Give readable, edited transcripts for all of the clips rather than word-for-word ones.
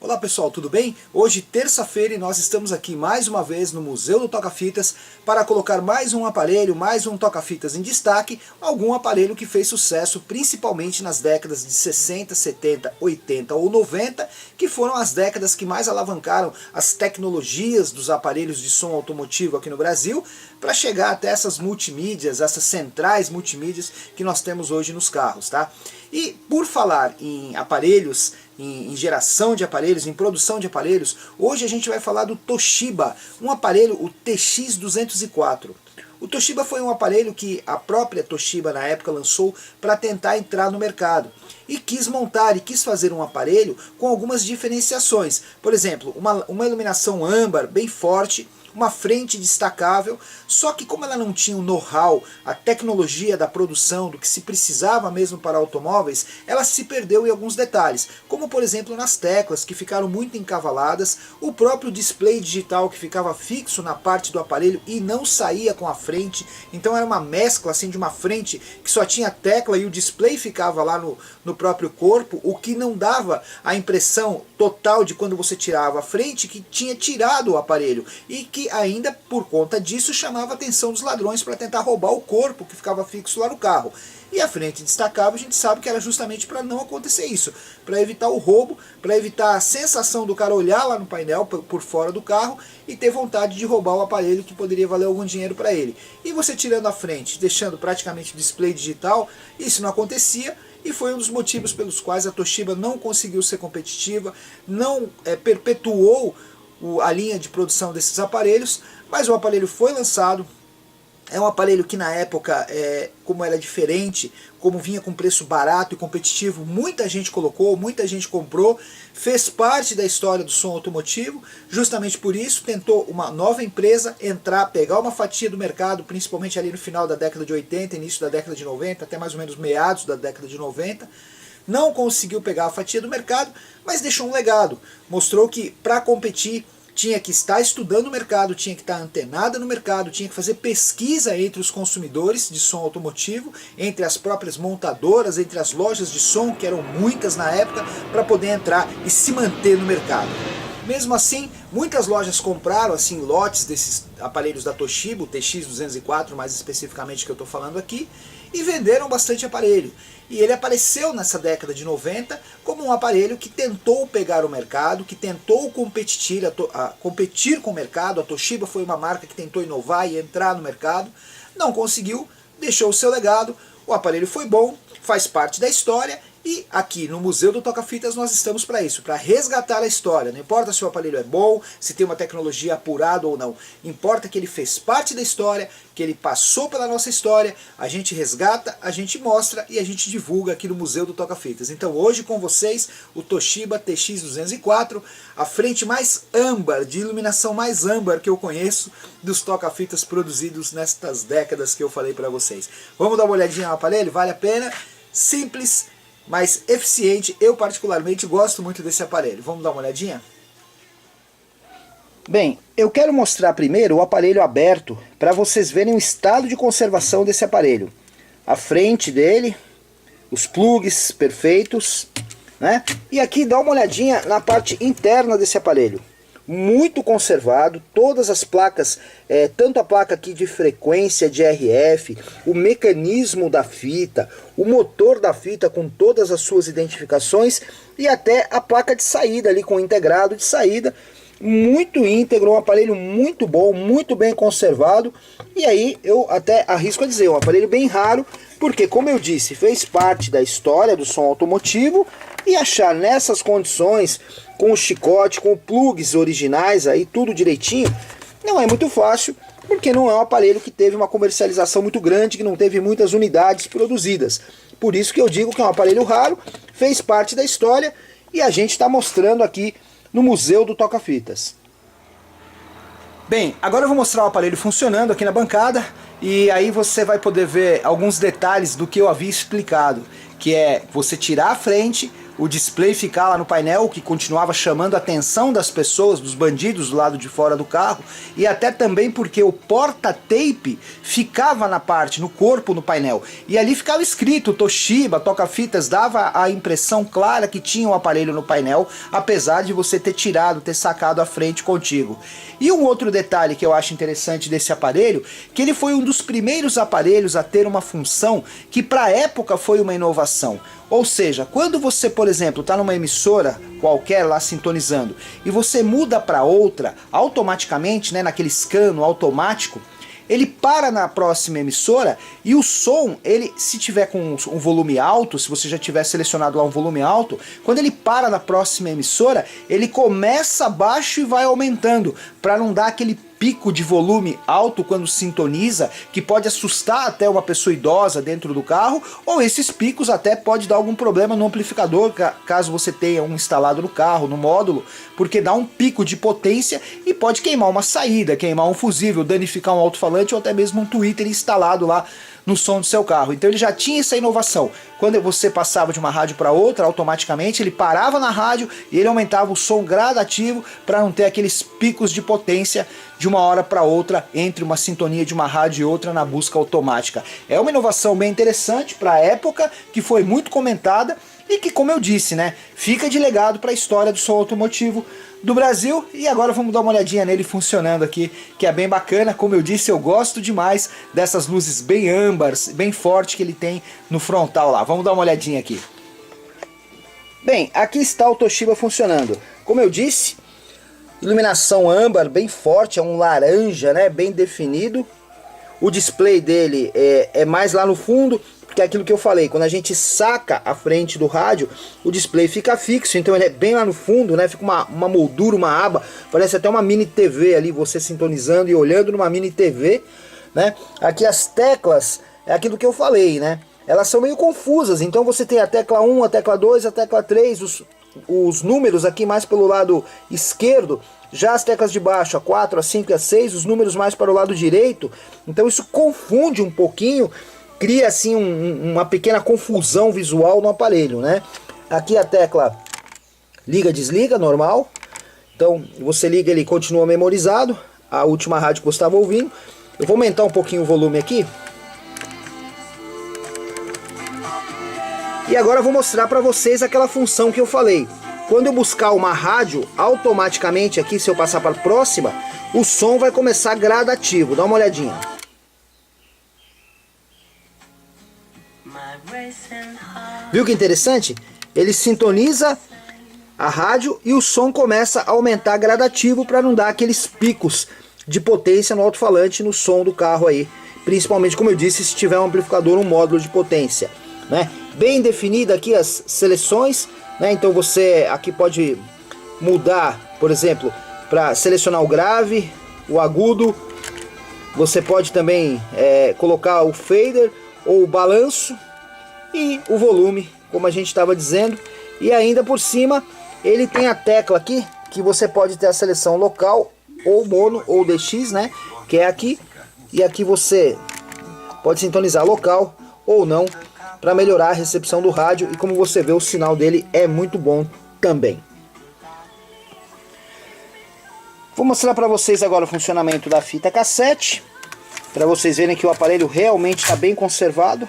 Olá pessoal, tudo bem? Hoje, terça-feira, e nós estamos aqui mais uma vez no Museu do Toca-Fitas para colocar mais um aparelho, mais um toca-fitas em destaque, algum aparelho que fez sucesso principalmente nas décadas de 60, 70, 80 ou 90, que foram as décadas que mais alavancaram as tecnologias dos aparelhos de som automotivo aqui no Brasil, para chegar até essas multimídias, essas centrais multimídias que nós temos hoje nos carros, tá? E por falar em aparelhos, em geração de aparelhos, em produção de aparelhos, hoje a gente vai falar do Toshiba, um aparelho, o TX204. O Toshiba foi um aparelho que a própria Toshiba na época lançou para tentar entrar no mercado. E quis montar e quis fazer um aparelho com algumas diferenciações. Por exemplo, uma iluminação âmbar bem forte, uma frente destacável, só que como ela não tinha o know-how, a tecnologia da produção, do que se precisava mesmo para automóveis, ela se perdeu em alguns detalhes, como por exemplo nas teclas, que ficaram muito encavaladas, o próprio display digital que ficava fixo na parte do aparelho e não saía com a frente, então era uma mescla assim de uma frente que só tinha tecla e o display ficava lá no próprio corpo, o que não dava a impressão total de quando você tirava a frente que tinha tirado o aparelho, e que ainda por conta disso chamava a atenção dos ladrões para tentar roubar o corpo que ficava fixo lá no carro. E a frente destacável a gente sabe que era justamente para não acontecer isso, para evitar o roubo, para evitar a sensação do cara olhar lá no painel por fora do carro e ter vontade de roubar o aparelho que poderia valer algum dinheiro para ele. E você tirando a frente, deixando praticamente o display digital, isso não acontecia. E foi um dos motivos pelos quais a Toshiba não conseguiu ser competitiva, não perpetuou a linha de produção desses aparelhos, mas o aparelho foi lançado. É um aparelho que na época, como era diferente, como vinha com preço barato e competitivo, muita gente colocou, muita gente comprou, fez parte da história do som automotivo. Justamente por isso tentou uma nova empresa entrar, pegar uma fatia do mercado, principalmente ali no final da década de 80, início da década de 90, até mais ou menos meados da década de 90. Não conseguiu pegar a fatia do mercado, mas deixou um legado. Mostrou que para competir tinha que estar estudando o mercado, tinha que estar antenada no mercado, tinha que fazer pesquisa entre os consumidores de som automotivo, entre as próprias montadoras, entre as lojas de som, que eram muitas na época, para poder entrar e se manter no mercado. Mesmo assim, muitas lojas compraram assim lotes desses aparelhos da Toshiba, o TX204 mais especificamente que eu estou falando aqui, e venderam bastante aparelho. E ele apareceu nessa década de 90 como um aparelho que tentou pegar o mercado, que tentou competir com o mercado. A Toshiba foi uma marca que tentou inovar e entrar no mercado, não conseguiu, deixou o seu legado. O aparelho foi bom, faz parte da história. E aqui no Museu do Toca-Fitas nós estamos para isso, para resgatar a história. Não importa se o aparelho é bom, se tem uma tecnologia apurada ou não. Importa que ele fez parte da história, que ele passou pela nossa história. A gente resgata, a gente mostra e a gente divulga aqui no Museu do Toca-Fitas. Então hoje com vocês o Toshiba TX204, a frente mais âmbar, de iluminação mais âmbar que eu conheço dos toca-fitas produzidos nestas décadas que eu falei para vocês. Vamos dar uma olhadinha no aparelho? Vale a pena? Simples, mas eficiente. Eu particularmente gosto muito desse aparelho. Vamos dar uma olhadinha? Bem, eu quero mostrar primeiro o aparelho aberto para vocês verem o estado de conservação desse aparelho. A frente dele, os plugs perfeitos, né? E aqui dá uma olhadinha na parte interna desse aparelho. Muito conservado, todas as placas, tanto a placa aqui de frequência de RF, o mecanismo da fita, o motor da fita com todas as suas identificações e até a placa de saída ali com o integrado de saída, muito íntegro, um aparelho muito bom, muito bem conservado. E aí eu até arrisco a dizer, um aparelho bem raro, porque como eu disse, fez parte da história do som automotivo, e achar nessas condições, com o chicote, com plugs originais, aí tudo direitinho, não é muito fácil, porque não é um aparelho que teve uma comercialização muito grande, que não teve muitas unidades produzidas. Por isso que eu digo que é um aparelho raro, fez parte da história, e a gente está mostrando aqui no Museu do Toca-Fitas. Bem, agora eu vou mostrar o aparelho funcionando aqui na bancada, e aí você vai poder ver alguns detalhes do que eu havia explicado, que é você tirar a frente, o display ficar lá no painel, que continuava chamando a atenção das pessoas, dos bandidos do lado de fora do carro, e até também porque o porta-tape ficava na parte, no corpo, no painel, e ali ficava escrito Toshiba, toca-fitas, dava a impressão clara que tinha um aparelho no painel, apesar de você ter tirado, ter sacado a frente contigo. E um outro detalhe que eu acho interessante desse aparelho, que ele foi um dos primeiros aparelhos a ter uma função que para a época foi uma inovação. Ou seja, quando você, por exemplo, está numa emissora qualquer lá sintonizando e você muda para outra, automaticamente, né, naquele scan automático, ele para na próxima emissora e o som, ele, se tiver com um volume alto, se você já tiver selecionado lá um volume alto, quando ele para na próxima emissora, ele começa baixo e vai aumentando, para não dar aquele pico de volume alto quando sintoniza, que pode assustar até uma pessoa idosa dentro do carro, ou esses picos até pode dar algum problema no amplificador, caso você tenha um instalado no carro, no módulo, porque dá um pico de potência e pode queimar uma saída, queimar um fusível, danificar um alto-falante ou até mesmo um tweeter instalado lá no som do seu carro. Então ele já tinha essa inovação. Quando você passava de uma rádio para outra, automaticamente ele parava na rádio e ele aumentava o som gradativo para não ter aqueles picos de potência de uma hora para outra entre uma sintonia de uma rádio e outra na busca automática. É uma inovação bem interessante para a época, que foi muito comentada e que, como eu disse, né, fica de legado para a história do som automotivo do Brasil. E agora vamos dar uma olhadinha nele funcionando aqui, que é bem bacana. Como eu disse, eu gosto demais dessas luzes bem âmbares, bem forte que ele tem no frontal lá. Vamos dar uma olhadinha aqui. Bem, aqui está o Toshiba funcionando. Como eu disse, iluminação âmbar bem forte, é um laranja, né, bem definido. O display dele é mais lá no fundo, porque é aquilo que eu falei, quando a gente saca a frente do rádio, o display fica fixo, então ele é bem lá no fundo, né? Fica uma moldura, uma aba, parece até uma mini TV ali, você sintonizando e olhando numa mini TV, né? Aqui as teclas, é aquilo que eu falei, né? Elas são meio confusas, então você tem a tecla 1, a tecla 2, a tecla 3, os números aqui mais pelo lado esquerdo, já as teclas de baixo, a 4, a 5 e a 6, os números mais para o lado direito, então isso confunde um pouquinho, cria assim uma pequena confusão visual no aparelho, né? Aqui a tecla liga, desliga, normal. Então você liga, ele continua memorizado, a última rádio que você estava ouvindo. Eu vou aumentar um pouquinho o volume aqui. E agora eu vou mostrar para vocês aquela função que eu falei. Quando eu buscar uma rádio, automaticamente aqui, se eu passar para a próxima, o som vai começar gradativo. Dá uma olhadinha. Viu que interessante? Ele sintoniza a rádio e o som começa a aumentar gradativo para não dar aqueles picos de potência no alto-falante no som do carro aí. Principalmente, como eu disse, se tiver um amplificador, um módulo de potência, né? Bem definida aqui as seleções, né? Então você aqui pode mudar, por exemplo, para selecionar o grave, o agudo. Você pode também colocar o fader ou o balanço e o volume, como a gente estava dizendo. E ainda por cima ele tem a tecla aqui que você pode ter a seleção local ou mono ou DX, né? Que é aqui. E aqui você pode sintonizar local ou não para melhorar a recepção do rádio. E como você vê, o sinal dele é muito bom também. Vou mostrar para vocês agora o funcionamento da fita cassete, para vocês verem que o aparelho realmente está bem conservado.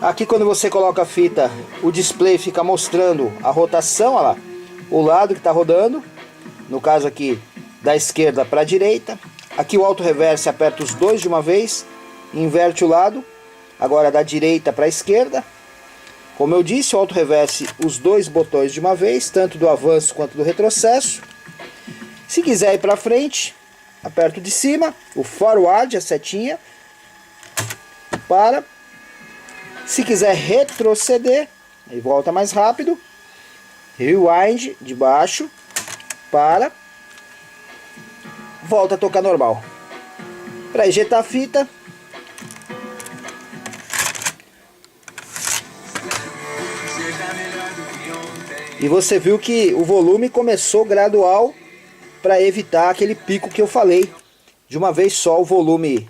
Aqui quando você coloca a fita, o display fica mostrando a rotação, olha lá, o lado que está rodando, no caso aqui da esquerda para a direita. Aqui o auto reverse, aperta os dois de uma vez, inverte o lado, agora da direita para a esquerda. Como eu disse, o auto reverse os dois botões de uma vez, tanto do avanço quanto do retrocesso. Se quiser ir para frente, aperto de cima, o forward, a setinha, para. Se quiser retroceder, aí volta mais rápido, rewind de baixo, para, volta a tocar normal. Para ejetar a fita, e você viu que o volume começou gradual para evitar aquele pico que eu falei de uma vez só o volume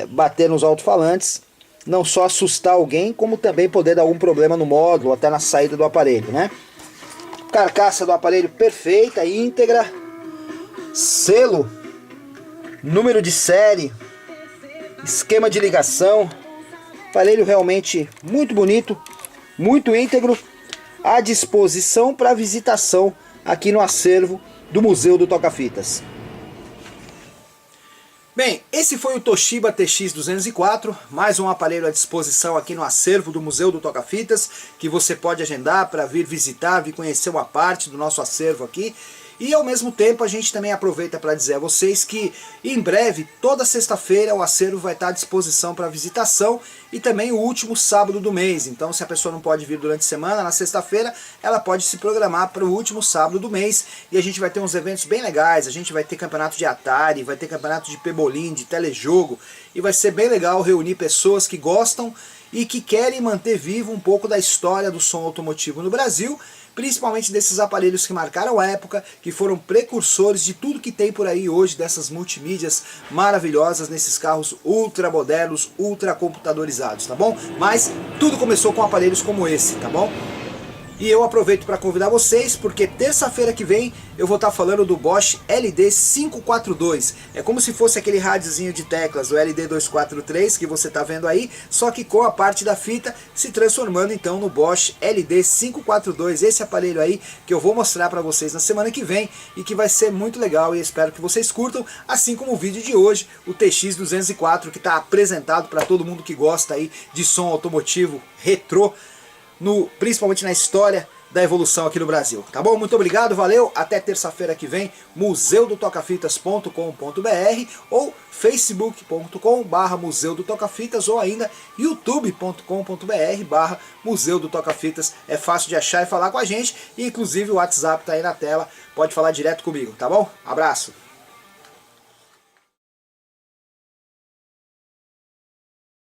bater nos alto-falantes, não só assustar alguém, como também poder dar algum problema no módulo, até na saída do aparelho, né? Carcaça do aparelho perfeita, íntegra, selo, número de série, esquema de ligação, aparelho realmente muito bonito, muito íntegro, à disposição para visitação aqui no acervo do Museu do Toca-Fitas. Bem, esse foi o Toshiba TX204, mais um aparelho à disposição aqui no acervo do Museu do Toca-Fitas, que você pode agendar para vir visitar, vir conhecer uma parte do nosso acervo aqui. E ao mesmo tempo a gente também aproveita para dizer a vocês que em breve, toda sexta-feira, o acervo vai estar à disposição para visitação e também o último sábado do mês. Então se a pessoa não pode vir durante a semana, na sexta-feira, ela pode se programar para o último sábado do mês e a gente vai ter uns eventos bem legais. A gente vai ter campeonato de Atari, vai ter campeonato de pebolim, de telejogo e vai ser bem legal reunir pessoas que gostam e que querem manter vivo um pouco da história do som automotivo no Brasil, principalmente desses aparelhos que marcaram a época, que foram precursores de tudo que tem por aí hoje, dessas multimídias maravilhosas, nesses carros ultra modernos, ultra computadorizados, tá bom? Mas tudo começou com aparelhos como esse, tá bom? E eu aproveito para convidar vocês, porque terça-feira que vem eu vou estar falando do Bosch LD542. É como se fosse aquele rádiozinho de teclas, o LD243 que você está vendo aí, só que com a parte da fita se transformando então no Bosch LD542. Esse aparelho aí que eu vou mostrar para vocês na semana que vem e que vai ser muito legal e espero que vocês curtam, assim como o vídeo de hoje, o TX204, que está apresentado para todo mundo que gosta aí de som automotivo retrô, principalmente na história da evolução aqui no Brasil. Tá bom? Muito obrigado, valeu, até terça-feira que vem, museudotocafitas.com.br ou facebook.com/Museu do Toca-Fitas ou ainda youtube.com.br/Museu do Toca-Fitas. É fácil de achar e falar com a gente, e inclusive o WhatsApp tá aí na tela, pode falar direto comigo, tá bom? Abraço!